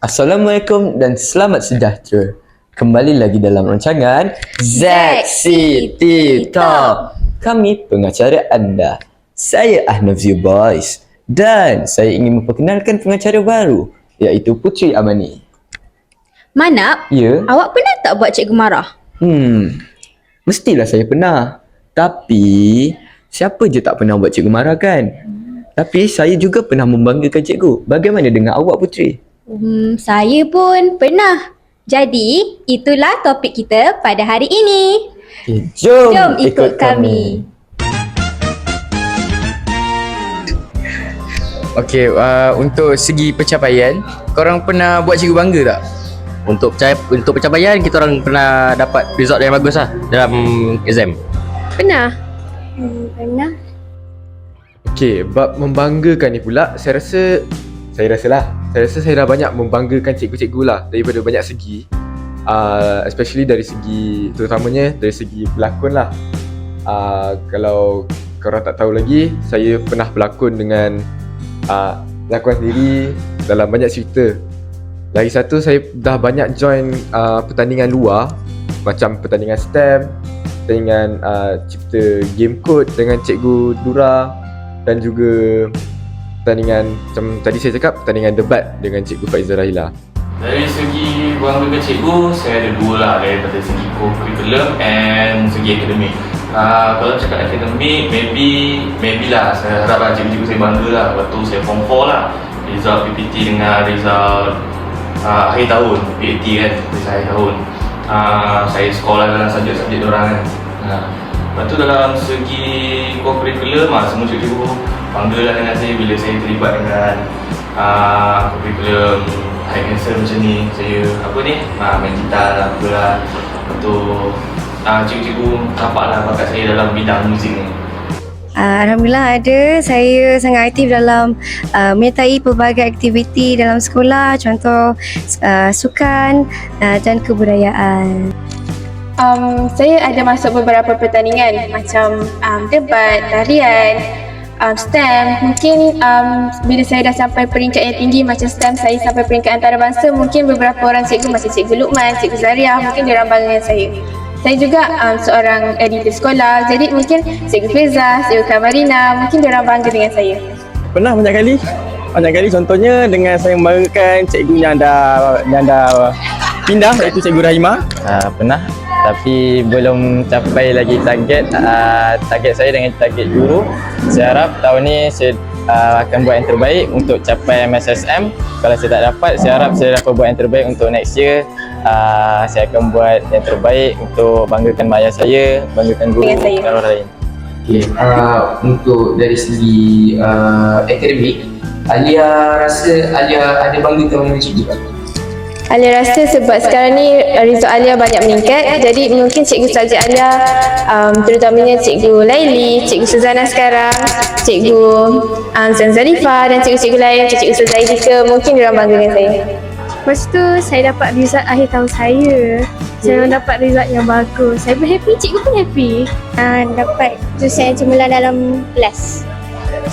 Assalamualaikum dan selamat sejahtera. Kembali lagi dalam rancangan ZCT Talk. Kami pengacara anda. Saya Ahnaf You Boys dan saya ingin memperkenalkan pengacara baru iaitu Putri Amani. Manap, Ya? awak pernah tak buat cikgu marah? Mestilah saya pernah. Tapi siapa je tak pernah buat cikgu marah kan? Tapi saya juga pernah membanggakan cikgu. Bagaimana dengan awak Putri? Saya pun pernah. Jadi, itulah topik kita pada hari ini. Okay, jom Ikut kami. Okey, untuk segi pencapaian, korang pernah buat cikgu bangga tak? Untuk pencapaian, kita orang pernah dapat result yang bagus lah dalam exam. Pernah? Pernah. Okey, bab membanggakan ni pula, saya rasa saya dah banyak membanggakan cikgu-cikgu lah daripada banyak segi. Especially dari segi, terutamanya dari segi pelakon lah. Kalau korang tak tahu lagi, saya pernah berlakon dengan lakon sendiri dalam banyak cerita. Lagi satu, saya dah banyak join pertandingan luar, macam pertandingan STEM, pertandingan cipta game code dengan cikgu Dura, dan juga pertandingan macam tadi saya cakap, pertandingan debat dengan cikgu Faizal Rahila. Dari segi banggakan cikgu, saya ada dua lah, daripada segi co-curriculum and segi akademik. Kalau cakap akademik, maybe lah saya harap lah cikgu-cikgu saya bangga lah waktu saya form 4 lah. Result PPT dengan result akhir tahun, PAT kan, result akhir tahun. Saya sekolah dalam subjek-subjek diorang kan. Lepas tu dalam segi co-curriculum, semua cikgu banggalah dengan saya bila saya terlibat dengan co-curriculum high cancer macam ni. Saya main gitar lah, apalah. Lepas tu cikgu-cikgu nampaklah bakat saya dalam bidang muzik ni. Alhamdulillah ada. Saya sangat aktif dalam menyertai pelbagai aktiviti dalam sekolah, contoh sukan dan kebudayaan. Saya ada masuk beberapa pertandingan macam debat, tarian, STEM. Mungkin bila saya dah sampai peringkat yang tinggi macam STEM, saya sampai peringkat antarabangsa, mungkin beberapa orang cikgu macam Cikgu Luqman, Cikgu Zariah, mungkin diorang bangga dengan saya. Saya juga seorang editor sekolah, jadi mungkin Cikgu Feza, Cikgu Kamarina, mungkin diorang bangga dengan saya. Pernah banyak kali, contohnya dengan saya membanggakan cikgu yang dah pindah, iaitu Cikgu Rahimah. Pernah, tapi belum capai lagi target saya dengan target guru. Saya harap tahun ni saya akan buat yang terbaik untuk capai MSSM. Kalau saya tak dapat, saya harap saya dapat buat yang terbaik untuk next year. Saya akan buat yang terbaik untuk banggakan mak ayah saya, banggakan guru dan orang lain. Okay, untuk dari segi akademik, Alia rasa Alia ada banggakan dengan cikgu tak? Alia rasa sebab sekarang ni result Alia banyak meningkat, jadi mungkin cikgu subjek Alia, terutamanya Cikgu Laili, Cikgu Suzana sekarang, Cikgu Zan Zarifah dan cikgu-cikgu lain, Cikgu Suzaidika, mungkin diorang bangga dengan saya. Lepas tu saya dapat result akhir tahun saya. Saya dapat result yang bagus. Saya pun happy, cikgu pun happy. Dapat jurusan yang cemerlang dalam kelas.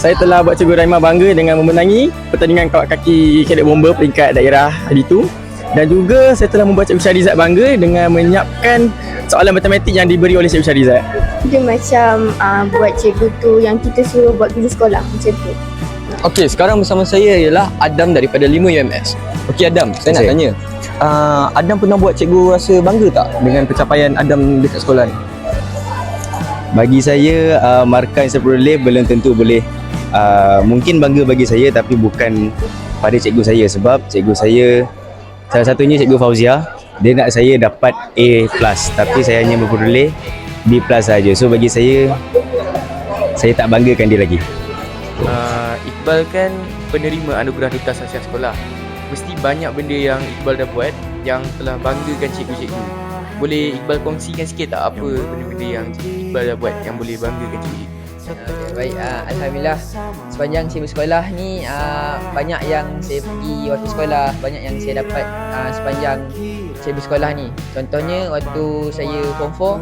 Saya telah buat Cikgu Rahimah bangga dengan memenangi pertandingan kawat kaki kadet bomba peringkat daerah hari itu. Dan juga saya telah membuat Cikgu Syarizat bangga dengan menyiapkan soalan matematik yang diberi oleh Cikgu Syarizat. Dia macam buat cikgu tu yang kita suruh buat kerja sekolah macam tu. Okey, sekarang bersama saya ialah Adam daripada 5 UMS. Okey Adam, saya nak tanya. Adam pernah buat cikgu rasa bangga tak dengan pencapaian Adam dekat sekolah ni? Bagi saya, markah yang saya peroleh belum tentu boleh. Mungkin bangga bagi saya, tapi bukan pada cikgu saya. Sebab cikgu saya, salah satunya Cikgu Fauzia, dia nak saya dapat A+, tapi saya hanya memperoleh B+ saja. So bagi saya tak banggakan dia lagi. Iqbal kan penerima anugerah Duta Sasiah Sekolah. Mesti banyak benda yang Iqbal dah buat yang telah banggakan cikgu-cikgu. Boleh Iqbal kongsikan sikit tak apa benda-benda yang Iqbal dah buat yang boleh banggakan cikgu? Baik, Alhamdulillah sepanjang saya bersekolah ni banyak yang saya pergi waktu sekolah, banyak yang saya dapat sepanjang saya bersekolah ni. Contohnya waktu saya form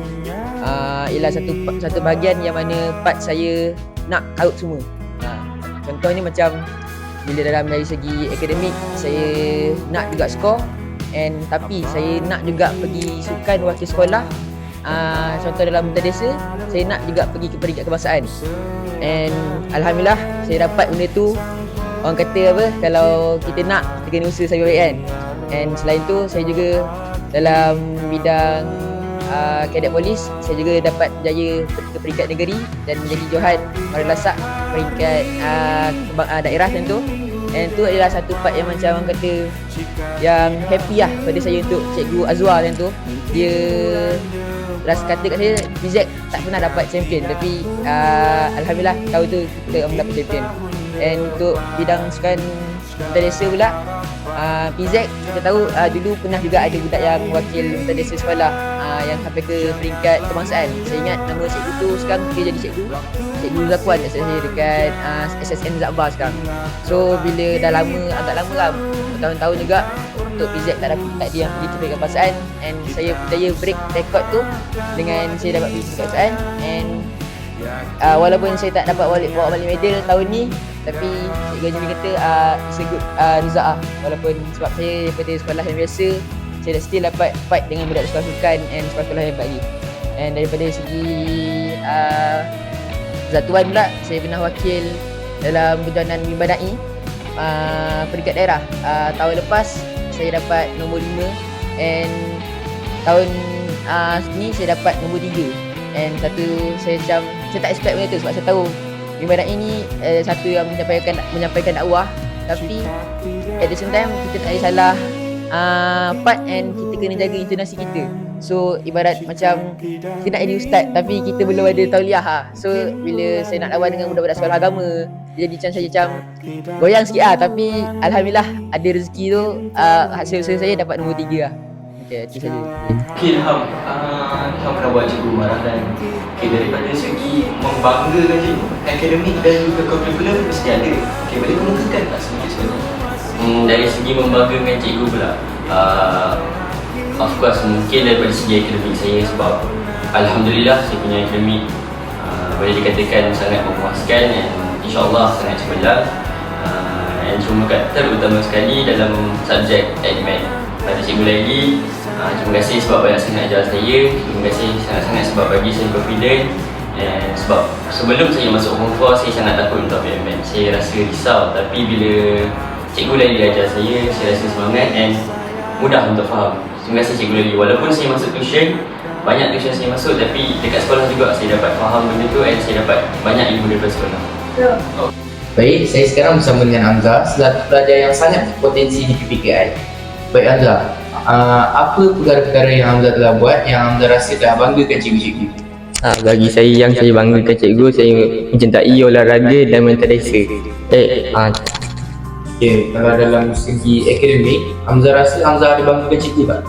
4 ialah satu bahagian yang mana part saya nak out semua. Contohnya macam bila dalam dari segi akademik saya nak juga skor, and tapi saya nak juga pergi sukan wakil sekolah. Contoh dalam Mentadesa, saya nak juga pergi ke peringkat kebangsaan. And alhamdulillah saya dapat benda tu. Orang kata apa, kalau kita nak, kita kena usaha sampai baik kan. And selain tu saya juga dalam bidang kadet polis, saya juga dapat berjaya ke peringkat negeri dan menjadi Johan Maralasak peringkat daerah tentu. And tu adalah satu part yang macam orang kata yang happy lah pada saya untuk Cikgu Azwar tentu. Dia rasa kata kat saya, PZ tak pernah dapat champion, tapi alhamdulillah tahun tu kita dapat champion. And untuk bidang sukan Mentadesa pula, PZ kita tahu dulu pernah juga ada budak yang wakil Mentadesa sekolah yang sampai ke peringkat kebangsaan. Saya ingat nama cikgu tu sekarang dia jadi Cikgu Zakuan saya dekat SSN Zakbar sekarang. So bila dah lama, agak lama lah, bertahun-tahun juga untuk PZ tak dia yang pergi ke peringkat kebangsaan, and saya berjaya break rekod tu dengan saya dapat pergi ke kebangsaan. And walaupun saya tak dapat bawa balik medal tahun ni, tapi Cikgu Anjali kata it's a good result lah. Walaupun sebab saya daripada sekolah yang biasa, saya dah still dapat fight dengan budak sekolah sukan and sekolah yang lagi. And daripada segi Zatuan pula, saya pernah wakil dalam berjalanan Mimbar Da'i peringkat daerah. Tahun lepas saya dapat nombor 5, and tahun ni saya dapat nombor 3. And satu saya macam, saya tak expect benda tu sebab saya tahu Mimbar Da'i ni satu yang menyampaikan dakwah, tapi at the same time kita tak boleh salah part, and kita kena jaga intonasi kita. So ibarat macam kita nak jadi ustaz tapi kita belum ada tauliah So bila saya nak lawan dengan budak-budak sekolah agama, jadi macam saya macam goyang sikit tapi alhamdulillah ada rezeki tu, hasil usaha saya dapat nombor 3 lah. Okay, itu saja. Okay, Ilham pernah buat cikgu marah kan? Okay, daripada segi membanggakan cikgu, akademik dan juga kurikulum mesti ada. Okay, boleh kemukakan tak sedikit sebenarnya? Dari segi membanggakan cikgu pula, of course mungkin daripada segi akademik saya, sebab alhamdulillah saya punya akademik boleh dikatakan sangat memuaskan dan insyaAllah sangat cemerlang. Dan cuma terutama sekali dalam subjek admin pada Cikgu Laili. Terima kasih sebab banyak sangat ajar saya. Terima kasih sangat-sangat sebab bagi saya confident. Dan sebab sebelum saya masuk Form 4, saya sangat takut untuk admin. Saya rasa risau, tapi bila Cikgu Laili ajar saya rasa semangat dan mudah untuk faham. Terima kasih Cikgu Laili. Walaupun saya masuk tuition, banyak tuition saya masuk, tapi dekat sekolah juga saya dapat faham benda tu dan saya dapat banyak ilmu daripada sekolah. Baik, saya sekarang bersama dengan Hamzah, selaku pelajar yang sangat berpotensi di PPKI. Baik Hamzah, apa perkara-perkara yang Hamzah telah buat yang Hamzah rasa telah banggakan cikgu-cikgu? Bagi saya yang saya banggakan cikgu, saya mencintai olahraga dan Mentadesa. Kalau dalam segi akademik, Hamzah rasa Hamzah ada banggakan cikgu tak?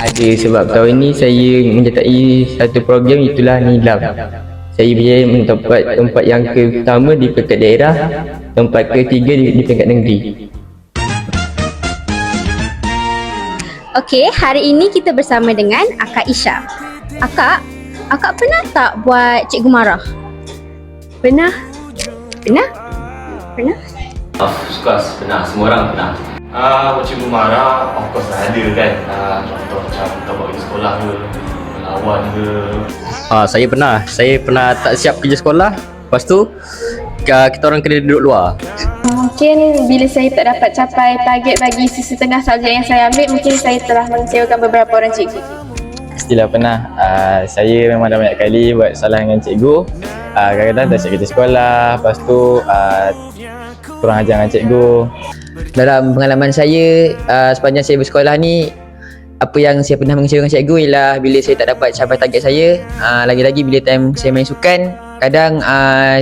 Ada, sebab tahun ni saya menyertai satu program, itulah Nilam. Saya berjaya mendapat tempat yang pertama di peringkat daerah, tempat ketiga di peringkat negeri. Okey, hari ini kita bersama dengan Akak Isha. Akak pernah tak buat cikgu marah? Pernah. Pernah? Of course, pernah. Semua orang pernah. Buat cikgu marah, of course ada kan. Contoh macam kita bawa pergi sekolah ke, melawan ke. Saya pernah tak siap kerja sekolah. Lepas tu kita orang kena duduk luar. Mungkin bila saya tak dapat capai target bagi setengah subjek yang saya ambil, mungkin saya telah mengecewakan beberapa orang cikgu. Pastilah pernah. Saya memang dah banyak kali buat salah dengan cikgu. Kadang-kadang tak siap kerja sekolah. Lepas tu kurang ajar dengan cikgu. Dalam pengalaman saya sepanjang saya bersekolah ni, apa yang saya pernah mengecewakan cikgu ialah bila saya tak dapat capai target saya. Lagi-lagi bila time saya main sukan, kadang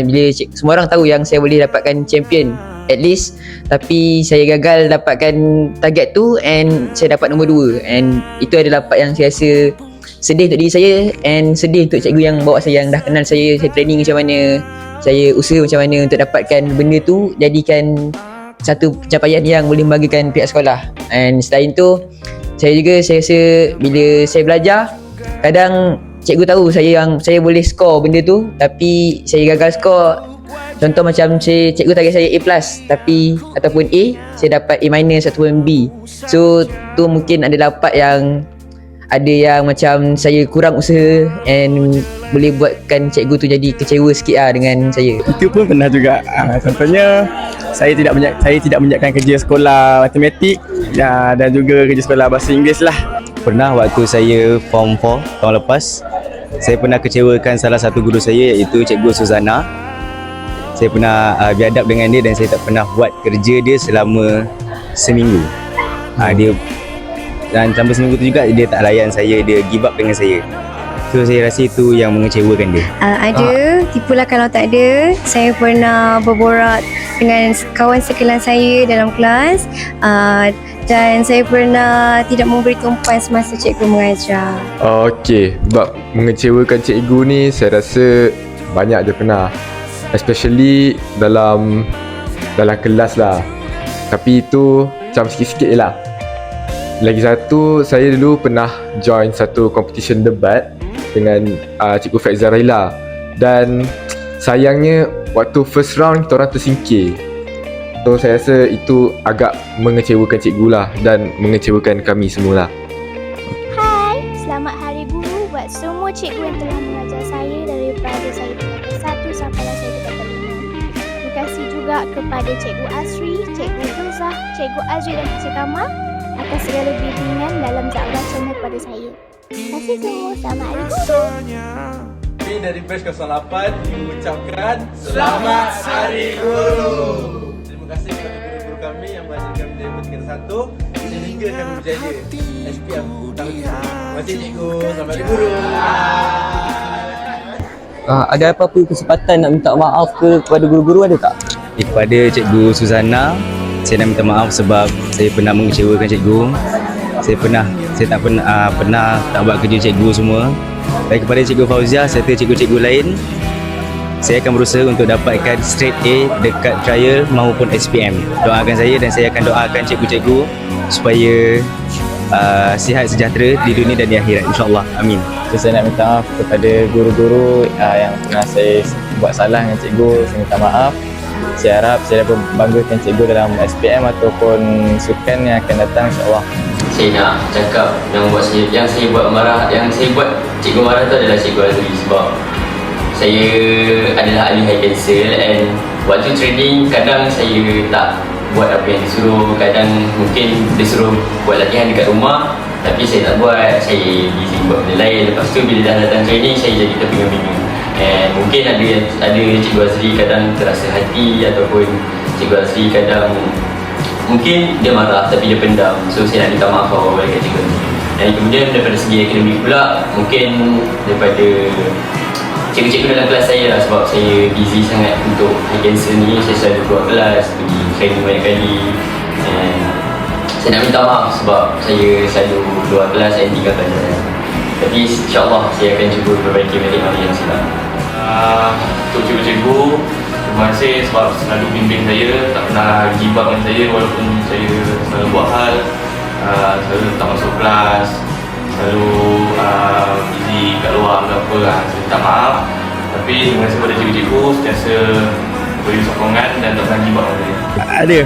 bila semua orang tahu yang saya boleh dapatkan champion at least, tapi saya gagal dapatkan target tu and saya dapat nombor 2. And itu adalah part yang saya rasa sedih untuk diri saya and sedih untuk cikgu yang bawa saya, yang dah kenal saya training macam mana, saya usaha macam mana untuk dapatkan benda tu, jadikan satu pencapaian yang boleh membanggakan pihak sekolah. And selain tu, saya rasa bila saya belajar, kadang cikgu tahu saya boleh skor benda tu, tapi saya gagal skor. Contoh macam cikgu target saya A+, tapi ataupun A, saya dapat A- ataupun B. So tu mungkin adalah part yang ada yang macam saya kurang usaha and boleh buatkan cikgu tu jadi kecewa sikit lah dengan saya. Itu pun pernah juga. Contohnya saya tidak menyiapkan kerja sekolah matematik dan juga kerja sekolah bahasa Inggeris lah. Pernah waktu saya form 4 tahun lepas, saya pernah kecewakan salah satu guru saya iaitu Cikgu Suzana. Saya pernah biadab dengan dia dan saya tak pernah buat kerja dia selama seminggu. Dan sampai seminggu tu juga dia tak layan saya, dia give up dengan saya. So saya rasa itu yang mengecewakan dia. Ada, tipulah kalau tak ada. Saya pernah berborak dengan kawan sekelas saya dalam kelas dan saya pernah tidak memberi tumpuan semasa cikgu mengajar. Okey, bab mengecewakan cikgu ni saya rasa banyak je pernah. Especially dalam kelas lah. Tapi itu macam sikit-sikit je lah. Lagi satu, saya dulu pernah join satu competition debat dengan Cikgu Faizal Raila. Dan sayangnya waktu first round kita orang tersingkir. So saya rasa itu agak mengecewakan cikgu lah dan mengecewakan kami semua lah. Hai, selamat Hari Guru buat semua cikgu yang telah mengajar saya daripada saya tingkat 1 sampailah saya tingkat 5. Terima kasih juga kepada Cikgu Asri, Cikgu Ilzah, Cikgu Azri dan Cikgu Tama atas segala bimbingan dalam dakwah channel kepada saya. Terima kasih semua. Selamat Hari Guru. Kami dari Batch 08 mengucapkan Selamat Hari Guru. Terima kasih kepada guru-guru kami yang mengajar kami dari tingkat 1 sehingga kami berjaya. SPM tahun ini. Terima kasih cikgu. Selamat Hari Guru. Ada apa-apa kesempatan nak minta maaf kepada guru-guru, ada tak? Kepada Cikgu Suzana, saya nak minta maaf sebab saya pernah mengecewakan cikgu. Saya tak pernah tak buat kerja cikgu semua. Dan kepada Cikgu Fauziah serta cikgu-cikgu lain, saya akan berusaha untuk dapatkan straight A dekat trial maupun SPM. Doakan saya dan saya akan doakan cikgu-cikgu supaya sihat sejahtera di dunia dan di akhirat, insyaAllah. Amin. So, saya nak minta maaf kepada guru-guru yang pernah saya buat salah dengan cikgu. Saya minta maaf. Saya harap saya dapat banggakan cikgu dalam SPM ataupun sukan yang akan datang, insyaAllah. Saya nak cakap yang saya buat cikgu marah tu adalah Cikgu Azri, sebab saya adalah ahli high cancel and waktu training kadang saya tak buat apa yang disuruh. Kadang mungkin dia suruh buat latihan dekat rumah tapi saya tak buat, saya busy buat benda lain. Lepas tu bila dah datang training saya jadi terbingung-bingung. And mungkin ada Cikgu Azri kadang terasa hati ataupun Cikgu Azri kadang mungkin dia marah tapi dia pendam. So saya nak minta maaf awal-awal dekat Cikgu Azri. Dan kemudian daripada segi akademik pula, mungkin daripada cikgu-cikgu dalam kelas saya lah, sebab saya busy sangat untuk high cancel ni. Saya selalu keluar kelas, pergi training banyak kali. And saya nak minta maaf sebab saya selalu keluar kelas dan tinggal pelajaran. Tapi insyaAllah saya akan cuba perbaiki balik mana yang silap. Untuk cikgu-cikgu, terima kasih sebab selalu bimbing saya, tak pernah give up dengan saya walaupun saya selalu buat hal, selalu tak masuk kelas, selalu busy kat luar ke apa lah. Saya minta maaf. Tapi terima kasih kepada cikgu-cikgu sentiasa beri sokongan dan tak pernah give up dengan saya. Ada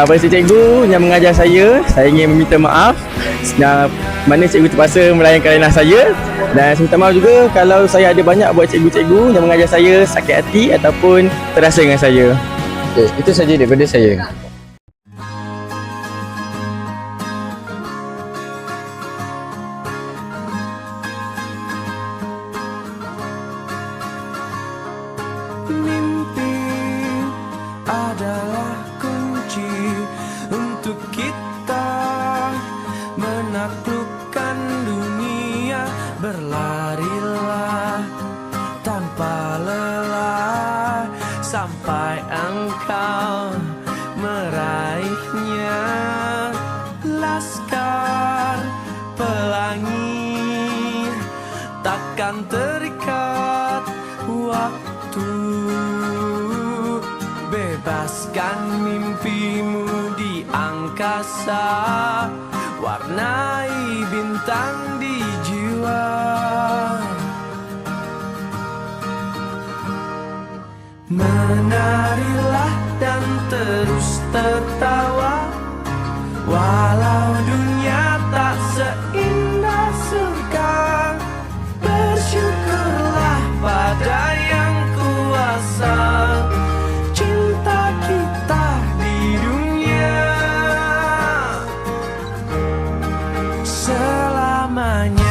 pada cikgu yang mengajar saya ingin meminta maaf mana cikgu terpaksa melayankan ranah saya. Dan saya minta maaf juga kalau saya ada banyak buat cikgu-cikgu yang mengajar saya sakit hati ataupun terasa dengan saya. Okay, itu saja daripada saya. Mimpi adalah kunci untuk kita menaklukkan dunia. Berlarilah tanpa lelah sampai engkau meraihnya. Laskar pelangi takkan terikat waktu. Bebaskan mimpimu di angkasa, warnai bintang di jiwa. menarilah dan terus tertawa, walau dunia tak seindah surga. Bersyukurlah pada yang kuasa, cinta kita di dunia selamanya.